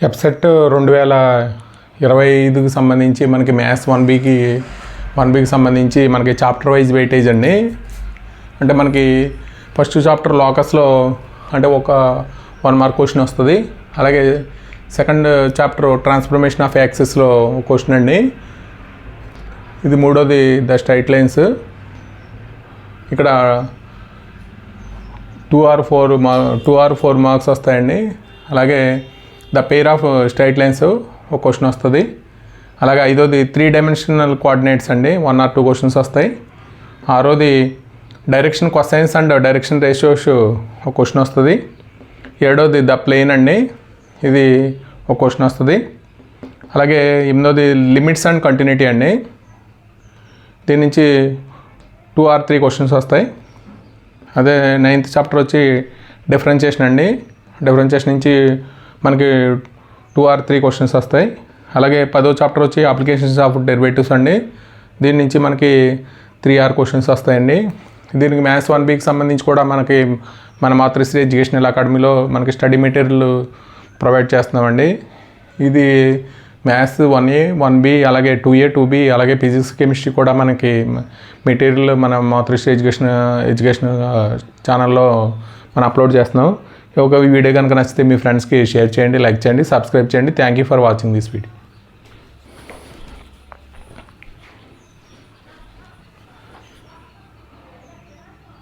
ఎప్సెట్ 2025కి సంబంధించి మనకి మ్యాథ్స్ 1Bకి సంబంధించి మనకి చాప్టర్ వైజ్ వెయిటేజ్ అండి. అంటే మనకి ఫస్ట్ చాప్టర్ లోకస్లో అంటే ఒక 1 మార్క్ క్వశ్చన్ వస్తుంది. అలాగే సెకండ్ చాప్టర్ ట్రాన్స్ఫర్మేషన్ ఆఫ్ యాక్సిస్లో క్వశ్చన్ అండి. ఇది మూడోది ద స్ట్రైట్ లైన్స్. ఇక్కడ 2 or 4 మార్క్స్ వస్తాయండి. అలాగే the pair of straight lines ఒక క్వశ్చన్ వస్తుంది. అలాగే ఐదోది 3 డైమెన్షనల్ కోఆర్డినేట్స్ అండి, 1 or 2 క్వశ్చన్స్ వస్తాయి. ఆరోది direction cosines and direction ratios ఒక క్వశ్చన్ వస్తుంది. ఏడోది ద ప్లేన్ అండి, ఇది ఒక క్వశ్చన్ వస్తుంది. అలాగే 8ోది లిమిట్స్ అండ్ కంటిన్యూటీ అండి, దీని నుంచి 2 or 3 క్వశ్చన్స్ వస్తాయి. అదే 9th చాప్టర్ వచ్చి డిఫరెన్షియేషన్ అండి. డిఫరెన్షియేషన్ నుంచి మనకి 2 or 3 క్వశ్చన్స్ వస్తాయి. అలాగే 10వ చాప్టర్ వచ్చి అప్లికేషన్స్ ఆఫ్ డెరివేటివ్స్ అండి, దీని నుంచి మనకి 3 or 4 క్వశ్చన్స్ వస్తాయండి. దీనికి మ్యాథ్స్ 1Bకి సంబంధించి కూడా మనకి మన మాతృశ్రీ ఎడ్యుకేషనల్ అకాడమీలో మనకి స్టడీ మెటీరియల్ ప్రొవైడ్ చేస్తున్నామండి. ఇది మ్యాథ్స్ 1A 1B అలాగే 2A 2B అలాగే ఫిజిక్స్ కెమిస్ట్రీ కూడా మనకి మెటీరియల్ మన మాతృశ్రీ ఎడ్యుకేషన్ ఛానల్లో మనం అప్లోడ్ చేస్తున్నాం. ఒక వీడియో కనుక నచ్చితే మీ ఫ్రెండ్స్కి షేర్ చేయండి, లైక్ చేయండి, సబ్స్క్రైబ్ చేయండి. Thank you for watching this video.